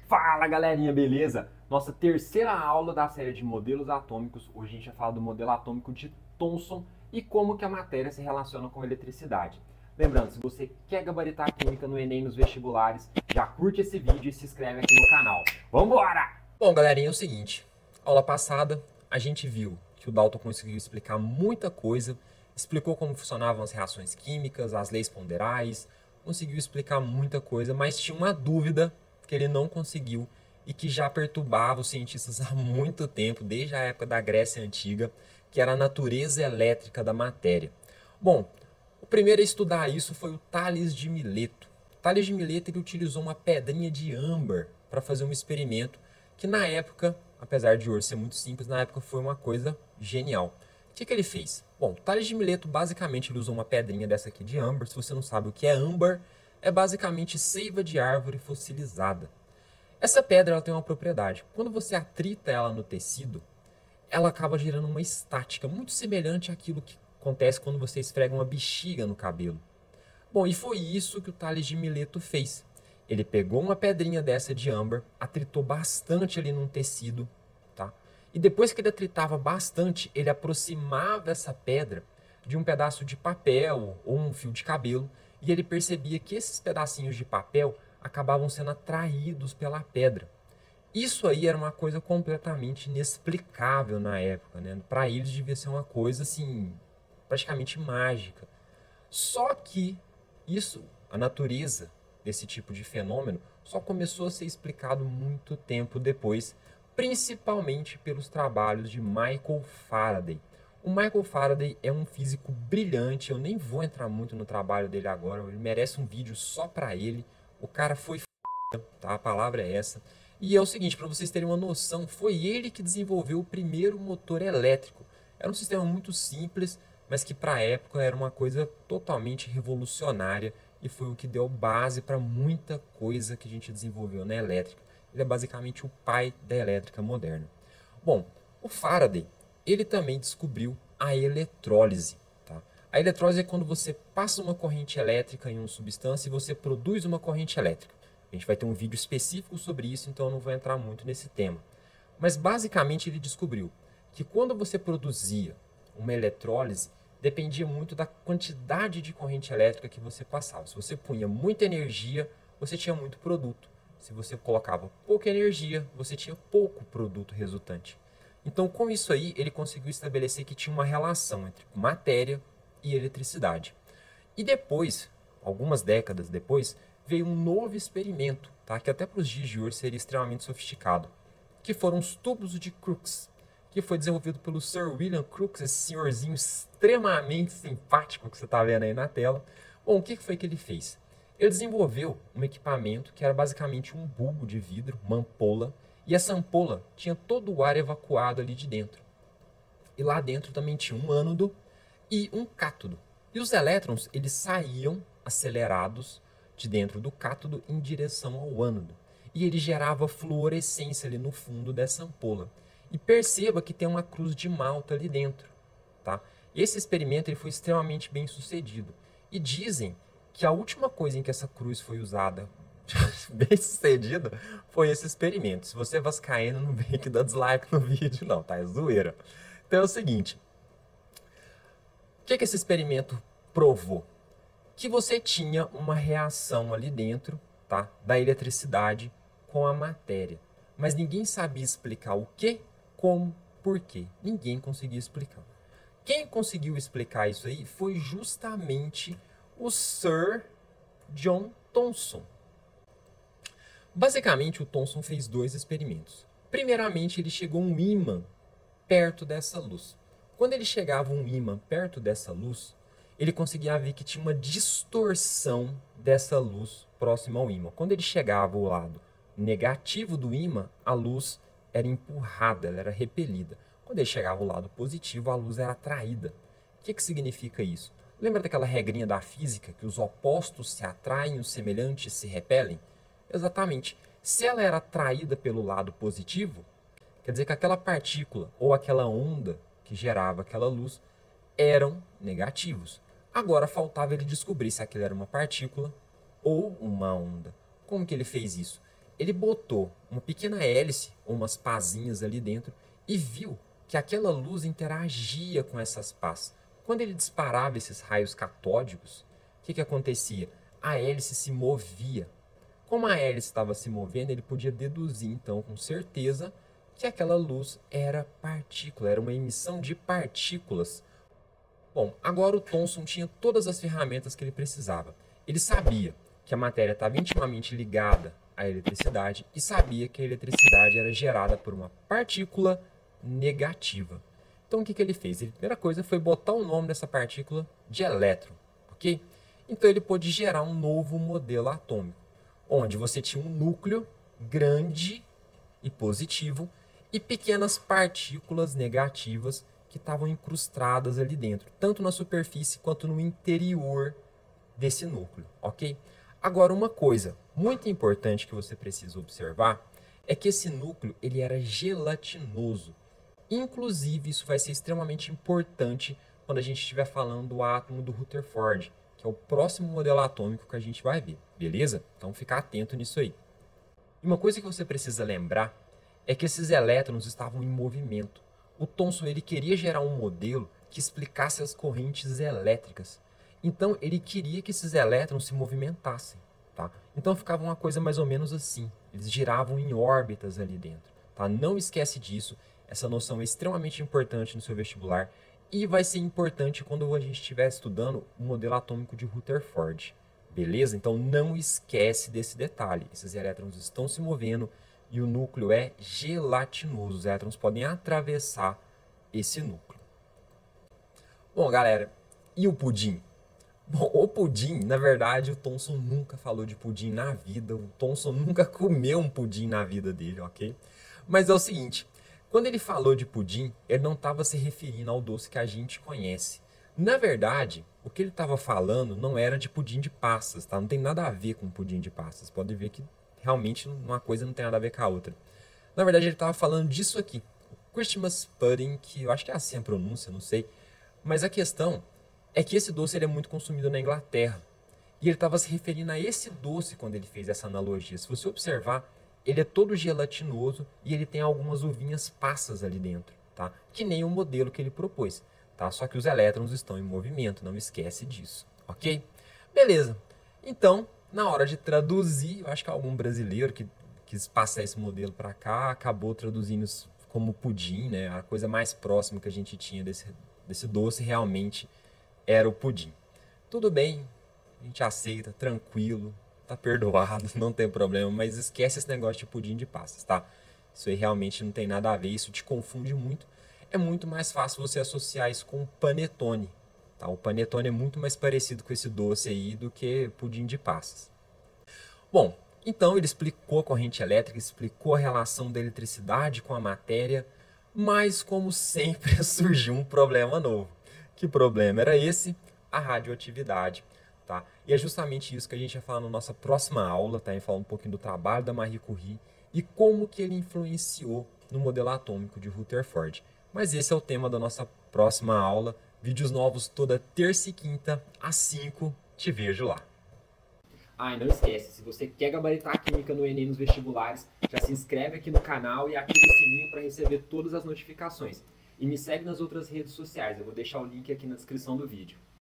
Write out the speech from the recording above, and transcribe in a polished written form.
Fala galerinha, beleza? Nossa terceira aula da série de modelos atômicos. Hoje a gente vai falar do modelo atômico de Thomson e como que a matéria se relaciona com a eletricidade. Lembrando, se você quer gabaritar a química no Enem nos vestibulares, já curte esse vídeo e se inscreve aqui no canal. Vambora! Bom, galerinha, é o seguinte. Aula passada, a gente viu que o Dalton conseguiu explicar muita coisa, explicou como funcionavam as reações químicas, as leis ponderais, conseguiu explicar muita coisa, mas tinha uma dúvida que ele não conseguiu e que já perturbava os cientistas há muito tempo, desde a época da Grécia Antiga, que era a natureza elétrica da matéria. Bom, o primeiro a estudar isso foi o Tales de Mileto. Tales de Mileto ele utilizou uma pedrinha de âmbar para fazer um experimento que na época, apesar de hoje ser muito simples, na época foi uma coisa genial. O que ele fez? Bom, Tales de Mileto basicamente ele usou uma pedrinha dessa aqui de âmbar. Se você não sabe o que é âmbar, é basicamente seiva de árvore fossilizada. Essa pedra ela tem uma propriedade. Quando você atrita ela no tecido, ela acaba gerando uma estática muito semelhante àquilo que acontece quando você esfrega uma bexiga no cabelo. Bom, e foi isso que o Tales de Mileto fez. Ele pegou uma pedrinha dessa de âmbar, atritou bastante ali num tecido, tá? E depois que ele atritava bastante, ele aproximava essa pedra de um pedaço de papel ou um fio de cabelo, e ele percebia que esses pedacinhos de papel acabavam sendo atraídos pela pedra. Isso aí era uma coisa completamente inexplicável na época, né? Para eles devia ser uma coisa assim, praticamente mágica. Só que isso, a natureza desse tipo de fenômeno, só começou a ser explicado muito tempo depois, principalmente pelos trabalhos de Michael Faraday. O Michael Faraday é um físico brilhante, eu nem vou entrar muito no trabalho dele agora, ele merece um vídeo só para ele. O cara foi f***, tá? A palavra é essa. E é o seguinte, para vocês terem uma noção, foi ele que desenvolveu o primeiro motor elétrico. Era um sistema muito simples, mas que para a época era uma coisa totalmente revolucionária e foi o que deu base para muita coisa que a gente desenvolveu na elétrica. Ele é basicamente o pai da elétrica moderna. Bom, o Faraday, ele também descobriu a eletrólise. Tá? A eletrólise é quando você passa uma corrente elétrica em uma substância e você produz uma corrente elétrica. A gente vai ter um vídeo específico sobre isso, então eu não vou entrar muito nesse tema. Mas basicamente ele descobriu que quando você produzia uma eletrólise, dependia muito da quantidade de corrente elétrica que você passava. Se você punha muita energia, você tinha muito produto. Se você colocava pouca energia, você tinha pouco produto resultante. Então, com isso aí, ele conseguiu estabelecer que tinha uma relação entre matéria e eletricidade. E depois, algumas décadas depois, veio um novo experimento, tá? Que até para os dias de hoje seria extremamente sofisticado, que foram os tubos de Crookes, que foi desenvolvido pelo Sir William Crookes, esse senhorzinho extremamente simpático que você está vendo aí na tela. Bom, o que foi que ele fez? Ele desenvolveu um equipamento que era basicamente um bulbo de vidro, uma ampola, e essa ampola tinha todo o ar evacuado ali de dentro. E lá dentro também tinha um ânodo e um cátodo. E os elétrons, eles saíam acelerados de dentro do cátodo em direção ao ânodo. E ele gerava fluorescência ali no fundo dessa ampola. E perceba que tem uma cruz de malta ali dentro. Tá? Esse experimento ele foi extremamente bem sucedido. E dizem que a última coisa em que essa cruz foi usada bem sucedida foi esse experimento. Se você é vascaíno, não vem aqui dar dislike no vídeo não, tá? É zoeira. Então é o seguinte. O que esse experimento provou? Que você tinha uma reação ali dentro, tá? Da eletricidade com a matéria. Mas ninguém sabia explicar o que, como, por quê. Ninguém conseguia explicar. Quem conseguiu explicar isso aí foi justamente o Sir John Thomson. Basicamente, o Thomson fez dois experimentos. Primeiramente, ele chegou um ímã perto dessa luz. Quando ele chegava um ímã perto dessa luz, ele conseguia ver que tinha uma distorção dessa luz próxima ao ímã. Quando ele chegava ao lado negativo do ímã, a luz era empurrada, ela era repelida. Quando ele chegava ao lado positivo, a luz era atraída. O que significa isso? Lembra daquela regrinha da física que os opostos se atraem e os semelhantes se repelem? Exatamente. Se ela era atraída pelo lado positivo, quer dizer que aquela partícula ou aquela onda que gerava aquela luz eram negativos. Agora faltava ele descobrir se aquilo era uma partícula ou uma onda. Como que ele fez isso? ele botou uma pequena hélice, ou umas pazinhas ali dentro, e viu que aquela luz interagia com essas pás. Quando ele disparava esses raios catódicos, o que acontecia? A hélice se movia. Como a hélice estava se movendo, ele podia deduzir, então, com certeza, que aquela luz era partícula, era uma emissão de partículas. Bom, agora o Thomson tinha todas as ferramentas que ele precisava. Ele sabia que a matéria estava intimamente ligada à eletricidade e sabia que a eletricidade era gerada por uma partícula negativa. Então o que ele fez? A primeira coisa foi botar o nome dessa partícula de elétron, ok? Então ele pôde gerar um novo modelo atômico, onde você tinha um núcleo grande e positivo e pequenas partículas negativas que estavam incrustadas ali dentro, tanto na superfície quanto no interior desse núcleo, ok? Agora, uma coisa muito importante que você precisa observar é que esse núcleo ele era gelatinoso. Inclusive, isso vai ser extremamente importante quando a gente estiver falando do átomo do Rutherford, que é o próximo modelo atômico que a gente vai ver, beleza? Então, fica atento nisso aí. E uma coisa que você precisa lembrar é que esses elétrons estavam em movimento. O Thomson ele queria gerar um modelo que explicasse as correntes elétricas. Então, ele queria que esses elétrons se movimentassem. Tá? Então, ficava uma coisa mais ou menos assim. Eles giravam em órbitas ali dentro. Tá? Não esquece disso. Essa noção é extremamente importante no seu vestibular e vai ser importante quando a gente estiver estudando o modelo atômico de Rutherford. Beleza? Então, não esquece desse detalhe. Esses elétrons estão se movendo e o núcleo é gelatinoso. Os elétrons podem atravessar esse núcleo. Bom, galera, e o pudim? Bom, o pudim, na verdade, o Thomson nunca falou de pudim na vida. O Thomson nunca comeu um pudim na vida dele, ok? Mas é o seguinte, quando ele falou de pudim, ele não estava se referindo ao doce que a gente conhece. Na verdade, o que ele estava falando não era de pudim de passas, tá? Não tem nada a ver com pudim de passas. Pode ver que realmente uma coisa não tem nada a ver com a outra. Na verdade, ele estava falando disso aqui. O Christmas pudding, que eu acho que é assim a pronúncia, não sei. Mas a questão é que esse doce ele é muito consumido na Inglaterra. E ele estava se referindo a esse doce quando ele fez essa analogia. Se você observar, ele é todo gelatinoso e ele tem algumas uvinhas passas ali dentro, tá? Que nem o modelo que ele propôs, tá? Só que os elétrons estão em movimento, não esquece disso, ok? Beleza. Então, na hora de traduzir, eu acho que algum brasileiro que quis passar esse modelo para cá acabou traduzindo isso como pudim, né? A coisa mais próxima que a gente tinha desse doce realmente era o pudim. Tudo bem, a gente aceita, tranquilo, tá perdoado, não tem problema, mas esquece esse negócio de pudim de passas, tá? Isso aí realmente não tem nada a ver, isso te confunde muito. É muito mais fácil você associar isso com panetone, tá? O panetone é muito mais parecido com esse doce aí do que pudim de passas. Bom, então ele explicou a corrente elétrica, explicou a relação da eletricidade com a matéria, mas como sempre surgiu um problema novo. Que problema era esse? A radioatividade. Tá? E é justamente isso que a gente vai falar na nossa próxima aula, tá? A gente vai falar um pouquinho do trabalho da Marie Curie e como que ele influenciou no modelo atômico de Rutherford. Mas esse é o tema da nossa próxima aula. Vídeos novos toda terça e quinta às 5. Te vejo lá. Ah, e não esquece, se você quer gabaritar a química no Enem nos vestibulares, já se inscreve aqui no canal e ativa o sininho para receber todas as notificações. E me segue nas outras redes sociais, eu vou deixar o link aqui na descrição do vídeo.